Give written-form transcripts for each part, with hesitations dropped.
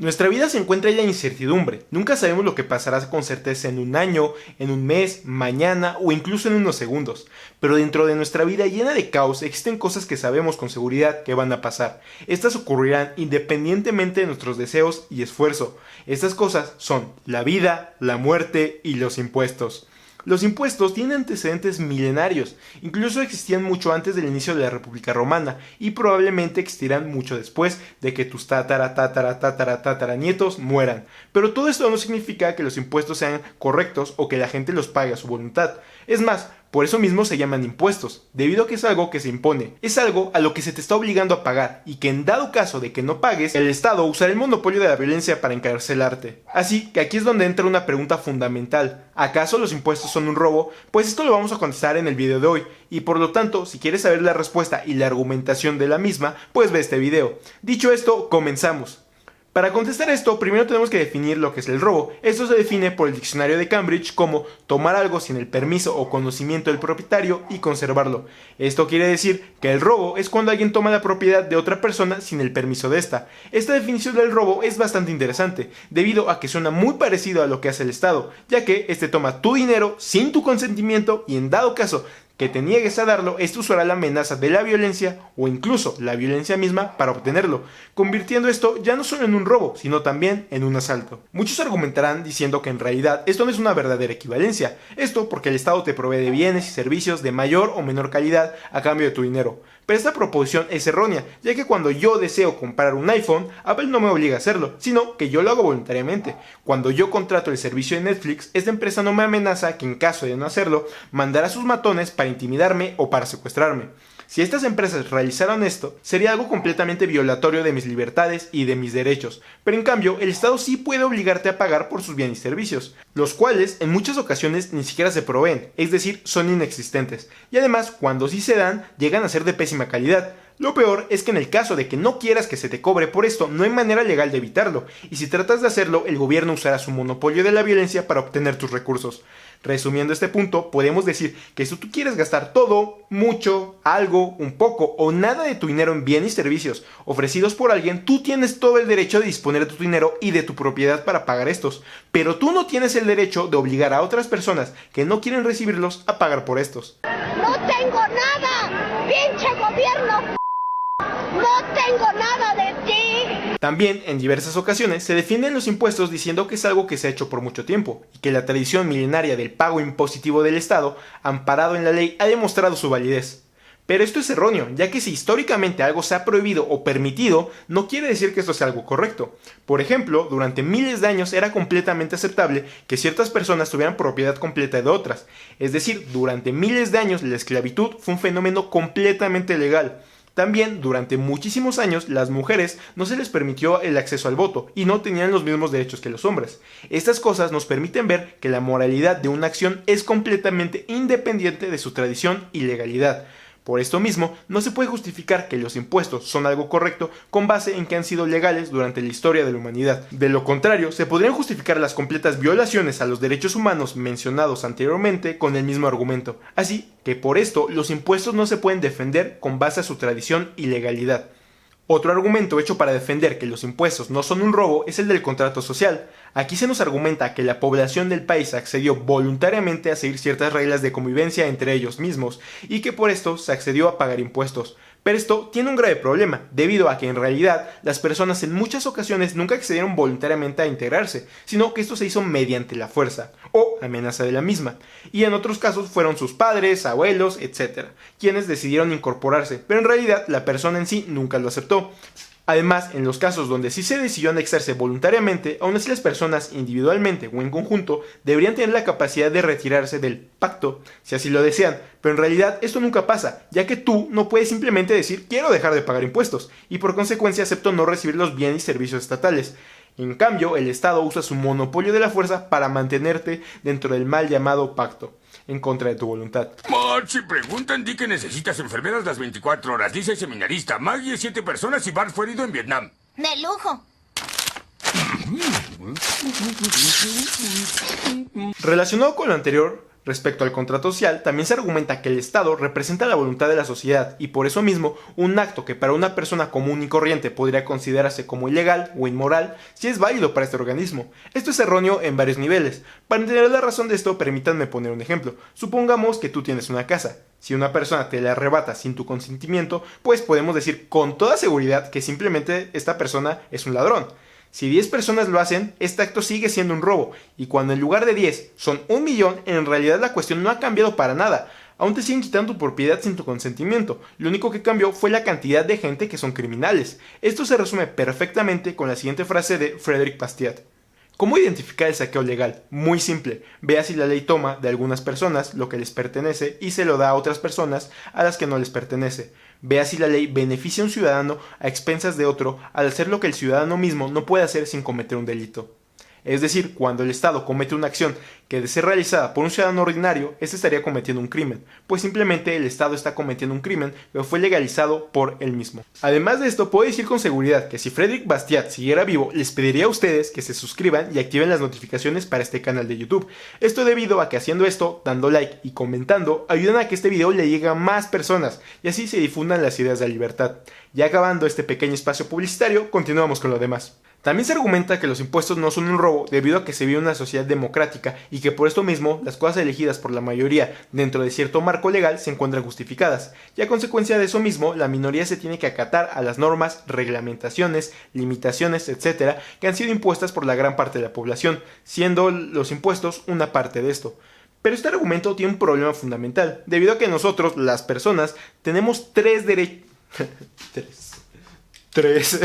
Nuestra vida se encuentra en la incertidumbre, nunca sabemos lo que pasará con certeza en un año, en un mes, mañana o incluso en unos segundos, pero dentro de nuestra vida llena de caos existen cosas que sabemos con seguridad que van a pasar. Estas ocurrirán independientemente de nuestros deseos y esfuerzo. Estas cosas son la vida, la muerte y los impuestos. Los impuestos tienen antecedentes milenarios, incluso existían mucho antes del inicio de la República Romana y probablemente existirán mucho después de que tus tataranietos mueran. Pero todo esto no significa que los impuestos sean correctos o que la gente los pague a su voluntad. Es más, por eso mismo se llaman impuestos, debido a que es algo que se impone, es algo a lo que se te está obligando a pagar y que en dado caso de que no pagues, el Estado usará el monopolio de la violencia para encarcelarte. Así que aquí es donde entra una pregunta fundamental: ¿acaso los impuestos son un robo? Pues esto lo vamos a contestar en el video de hoy y por lo tanto, si quieres saber la respuesta y la argumentación de la misma, pues ve este video. Dicho esto, comenzamos. Para contestar esto, primero tenemos que definir lo que es el robo. Esto se define por el diccionario de Cambridge como tomar algo sin el permiso o conocimiento del propietario y conservarlo. Esto quiere decir que el robo es cuando alguien toma la propiedad de otra persona sin el permiso de esta. Esta definición del robo es bastante interesante, debido a que suena muy parecido a lo que hace el Estado, ya que este toma tu dinero sin tu consentimiento y en dado caso que te niegues a darlo, esto usará la amenaza de la violencia o incluso la violencia misma para obtenerlo, convirtiendo esto ya no solo en un robo, sino también en un asalto. Muchos argumentarán diciendo que en realidad esto no es una verdadera equivalencia, esto porque el Estado te provee de bienes y servicios de mayor o menor calidad a cambio de tu dinero. Pero esta proposición es errónea, ya que cuando yo deseo comprar un iPhone, Apple no me obliga a hacerlo, sino que yo lo hago voluntariamente. Cuando yo contrato el servicio de Netflix, esta empresa no me amenaza que en caso de no hacerlo, mandará sus matones para intimidarme o para secuestrarme. Si estas empresas realizaran esto, sería algo completamente violatorio de mis libertades y de mis derechos, pero en cambio el Estado sí puede obligarte a pagar por sus bienes y servicios, los cuales en muchas ocasiones ni siquiera se proveen, es decir, son inexistentes, y además cuando sí se dan, llegan a ser de pésima calidad. Lo peor es que en el caso de que no quieras que se te cobre por esto, no hay manera legal de evitarlo, y si tratas de hacerlo, el gobierno usará su monopolio de la violencia para obtener tus recursos. Resumiendo este punto, podemos decir que si tú quieres gastar todo, mucho, algo, un poco o nada de tu dinero en bienes y servicios ofrecidos por alguien, tú tienes todo el derecho de disponer de tu dinero y de tu propiedad para pagar estos, pero tú no tienes el derecho de obligar a otras personas que no quieren recibirlos a pagar por estos. ¡No tengo nada! ¡Pinche gobierno! ¡No tengo nada de ti! También, en diversas ocasiones, se defienden los impuestos diciendo que es algo que se ha hecho por mucho tiempo, y que la tradición milenaria del pago impositivo del Estado, amparado en la ley, ha demostrado su validez. Pero esto es erróneo, ya que si históricamente algo se ha prohibido o permitido, no quiere decir que esto sea algo correcto. Por ejemplo, durante miles de años era completamente aceptable que ciertas personas tuvieran propiedad completa de otras. Es decir, durante miles de años la esclavitud fue un fenómeno completamente legal. También, durante muchísimos años, las mujeres no se les permitió el acceso al voto y no tenían los mismos derechos que los hombres. Estas cosas nos permiten ver que la moralidad de una acción es completamente independiente de su tradición y legalidad. Por esto mismo, no se puede justificar que los impuestos son algo correcto con base en que han sido legales durante la historia de la humanidad. De lo contrario, se podrían justificar las completas violaciones a los derechos humanos mencionados anteriormente con el mismo argumento. Así que por esto, los impuestos no se pueden defender con base a su tradición y legalidad. Otro argumento hecho para defender que los impuestos no son un robo es el del contrato social. Aquí se nos argumenta que la población del país accedió voluntariamente a seguir ciertas reglas de convivencia entre ellos mismos y que por esto se accedió a pagar impuestos. Pero esto tiene un grave problema, debido a que en realidad las personas en muchas ocasiones nunca accedieron voluntariamente a integrarse, sino que esto se hizo mediante la fuerza o amenaza de la misma, y en otros casos fueron sus padres, abuelos, etc., quienes decidieron incorporarse, pero en realidad la persona en sí nunca lo aceptó. Además, en los casos donde sí se decidió anexarse voluntariamente, aún así las personas individualmente o en conjunto deberían tener la capacidad de retirarse del pacto, si así lo desean, pero en realidad esto nunca pasa, ya que tú no puedes simplemente decir quiero dejar de pagar impuestos, y por consecuencia acepto no recibir los bienes y servicios estatales. En cambio, el Estado usa su monopolio de la fuerza para mantenerte dentro del mal llamado pacto, en contra de tu voluntad. Si preguntan, di que necesitas enfermeras las 24 horas. Dice el seminarista, Maggie es 7 personas y Bart fue herido en Vietnam. ¡De lujo! Relacionado con lo anterior, Respecto al contrato social, también se argumenta que el Estado representa la voluntad de la sociedad y por eso mismo un acto que para una persona común y corriente podría considerarse como ilegal o inmoral, sí es válido para este organismo. Esto es erróneo en varios niveles. Para entender la razón de esto, permítanme poner un ejemplo. Supongamos que tú tienes una casa. Si una persona te la arrebata sin tu consentimiento, pues podemos decir con toda seguridad que simplemente esta persona es un ladrón. Si 10 personas lo hacen, este acto sigue siendo un robo, y cuando en lugar de 10 son 1.000.000, en realidad la cuestión no ha cambiado para nada. Aún te siguen quitando tu propiedad sin tu consentimiento. Lo único que cambió fue la cantidad de gente que son criminales. Esto se resume perfectamente con la siguiente frase de Frédéric Bastiat. ¿Cómo identificar el saqueo legal? Muy simple. Vea si la ley toma de algunas personas lo que les pertenece y se lo da a otras personas a las que no les pertenece. Vea si la ley beneficia a un ciudadano a expensas de otro al hacer lo que el ciudadano mismo no puede hacer sin cometer un delito. Es decir, cuando el Estado comete una acción que de ser realizada por un ciudadano ordinario, este estaría cometiendo un crimen, pues simplemente el Estado está cometiendo un crimen que fue legalizado por él mismo. Además de esto, puedo decir con seguridad que si Frédéric Bastiat siguiera vivo, les pediría a ustedes que se suscriban y activen las notificaciones para este canal de YouTube. Esto debido a que haciendo esto, dando like y comentando, ayudan a que este video le llegue a más personas y así se difundan las ideas de la libertad. Ya acabando este pequeño espacio publicitario, continuamos con lo demás. También se argumenta que los impuestos no son un robo debido a que se vive en una sociedad democrática y que por esto mismo las cosas elegidas por la mayoría dentro de cierto marco legal se encuentran justificadas, y a consecuencia de eso mismo la minoría se tiene que acatar a las normas, reglamentaciones, limitaciones, etc. que han sido impuestas por la gran parte de la población, siendo los impuestos una parte de esto. Pero este argumento tiene un problema fundamental, debido a que nosotros, las personas, tenemos tres derechos... tres...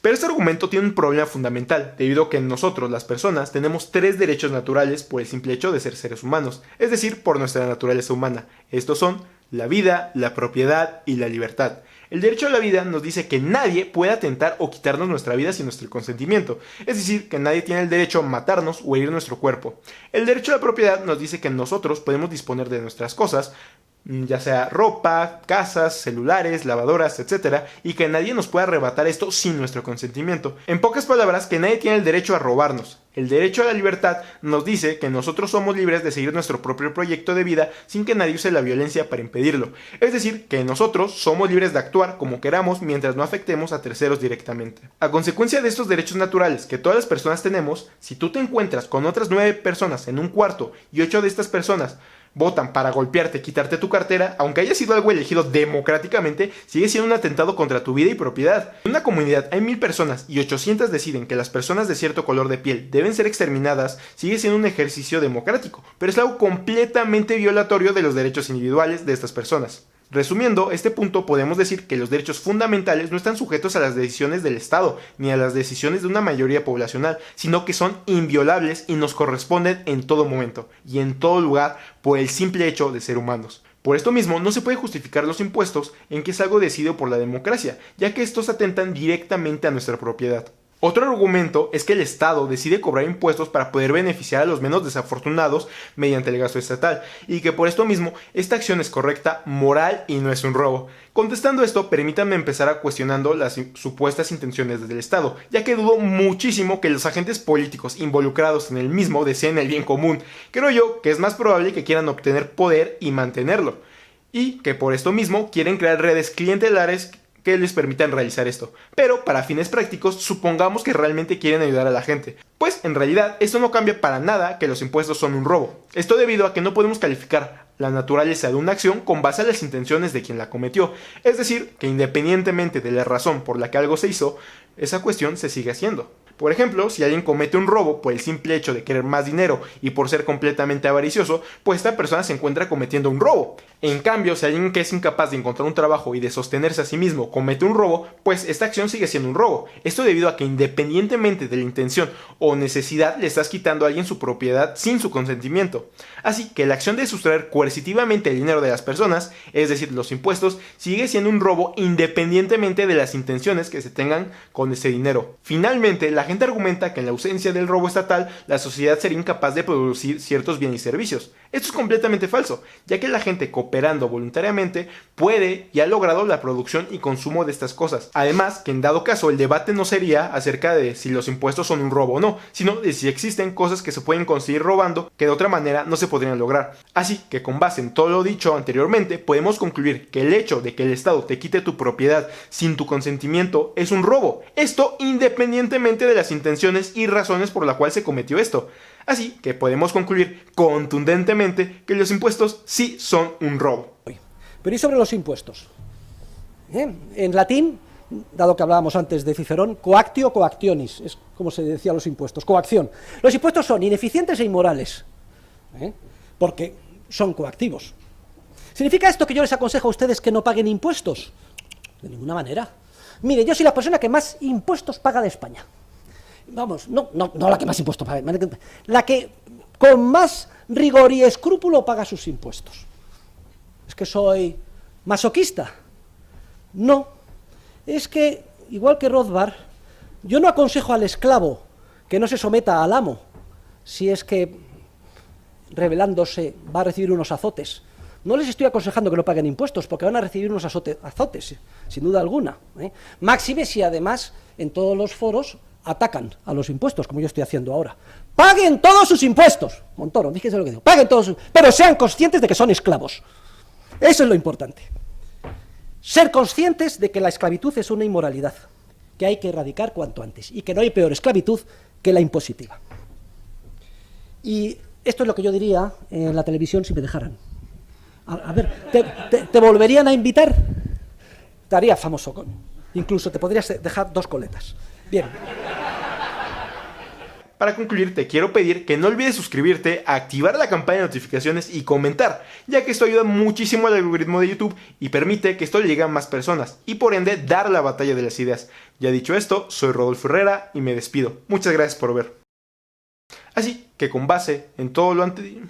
Pero este argumento tiene un problema fundamental, debido a que nosotros, las personas, tenemos tres derechos naturales por el simple hecho de ser seres humanos, es decir, por nuestra naturaleza humana. Estos son la vida, la propiedad y la libertad. El derecho a la vida nos dice que nadie puede atentar o quitarnos nuestra vida sin nuestro consentimiento, es decir, que nadie tiene el derecho a matarnos o herir nuestro cuerpo. El derecho a la propiedad nos dice que nosotros podemos disponer de nuestras cosas, ya sea ropa, casas, celulares, lavadoras, etc., y que nadie nos pueda arrebatar esto sin nuestro consentimiento. En pocas palabras, que nadie tiene el derecho a robarnos. El derecho a la libertad nos dice que nosotros somos libres de seguir nuestro propio proyecto de vida sin que nadie use la violencia para impedirlo. Es decir, que nosotros somos libres de actuar como queramos mientras no afectemos a terceros directamente. A consecuencia de estos derechos naturales que todas las personas tenemos, si tú te encuentras con otras 9 personas en un cuarto y 8 de estas personas votan para golpearte, quitarte tu cartera, aunque haya sido algo elegido democráticamente, sigue siendo un atentado contra tu vida y propiedad. En una comunidad hay 1000 personas y 800 deciden que las personas de cierto color de piel deben ser exterminadas, sigue siendo un ejercicio democrático, pero es algo completamente violatorio de los derechos individuales de estas personas. Resumiendo este punto, podemos decir que los derechos fundamentales no están sujetos a las decisiones del Estado, ni a las decisiones de una mayoría poblacional, sino que son inviolables y nos corresponden en todo momento, y en todo lugar, por el simple hecho de ser humanos. Por esto mismo, no se puede justificar los impuestos en que es algo decidido por la democracia, ya que estos atentan directamente a nuestra propiedad. Otro argumento es que el Estado decide cobrar impuestos para poder beneficiar a los menos desafortunados mediante el gasto estatal, y que por esto mismo esta acción es correcta, moral y no es un robo. Contestando esto, permítanme empezar a cuestionando las supuestas intenciones del Estado, ya que dudo muchísimo que los agentes políticos involucrados en el mismo deseen el bien común. Creo yo que es más probable que quieran obtener poder y mantenerlo, y que por esto mismo quieren crear redes clientelares que les permitan realizar esto. Pero para fines prácticos, supongamos que realmente quieren ayudar a la gente. Pues en realidad esto no cambia para nada que los impuestos son un robo. Esto debido a que no podemos calificar la naturaleza de una acción con base a las intenciones de quien la cometió. Es decir, que independientemente de la razón por la que algo se hizo, esa cuestión se sigue haciendo. Por ejemplo, si alguien comete un robo por el simple hecho de querer más dinero y por ser completamente avaricioso, pues esta persona se encuentra cometiendo un robo. En cambio, si alguien que es incapaz de encontrar un trabajo y de sostenerse a sí mismo comete un robo, pues esta acción sigue siendo un robo. Esto debido a que independientemente de la intención o necesidad, le estás quitando a alguien su propiedad sin su consentimiento. Así que la acción de sustraer coercitivamente el dinero de las personas, es decir, los impuestos, sigue siendo un robo independientemente de las intenciones que se tengan con ese dinero. Finalmente, la gente argumenta que en la ausencia del robo estatal, la sociedad sería incapaz de producir ciertos bienes y servicios. Esto es completamente falso, ya que la gente cooperando voluntariamente puede y ha logrado la producción y consumo de estas cosas. Además, que en dado caso el debate no sería acerca de si los impuestos son un robo o no, sino de si existen cosas que se pueden conseguir robando que de otra manera no se podrían lograr. Así que con base en todo lo dicho anteriormente, podemos concluir que el hecho de que el Estado te quite tu propiedad sin tu consentimiento es un robo. Esto independientemente de las intenciones y razones por la cual se cometió esto. Así que podemos concluir contundentemente que los impuestos sí son un robo. Pero ¿y sobre los impuestos? En latín, dado que hablábamos antes de Cicerón, coactio coactionis, es como se decía los impuestos, coacción. Los impuestos son ineficientes e inmorales, porque son coactivos. ¿Significa esto que yo les aconsejo a ustedes que no paguen impuestos? De ninguna manera. Mire, yo soy la persona que más impuestos paga de España. Vamos, no la que más impuestos paga, la que con más rigor y escrúpulo paga sus impuestos. ¿Es que soy masoquista? No. Es que, igual que Rothbard, yo no aconsejo al esclavo que no se someta al amo, si es que, rebelándose, va a recibir unos azotes. No les estoy aconsejando que no paguen impuestos, porque van a recibir unos azotes, sin duda alguna. Máxime si además en todos los foros atacan a los impuestos, como yo estoy haciendo ahora. ¡Paguen todos sus impuestos! Montoro, fíjense lo que digo. ¡Paguen todos sus... Pero sean conscientes de que son esclavos! Eso es lo importante. Ser conscientes de que la esclavitud es una inmoralidad, que hay que erradicar cuanto antes, y que no hay peor esclavitud que la impositiva. Y esto es lo que yo diría en la televisión si me dejaran. A ver, ¿te volverían a invitar? Estaría famoso. Incluso te podrías dejar 2 coletas. Bien. Para concluir, te quiero pedir que no olvides suscribirte, activar la campana de notificaciones y comentar, ya que esto ayuda muchísimo al algoritmo de YouTube y permite que esto le llegue a más personas, y por ende dar la batalla de las ideas. Ya dicho esto, soy Rodolfo Herrera y me despido. Muchas gracias por ver. Así que con base en todo lo anterior...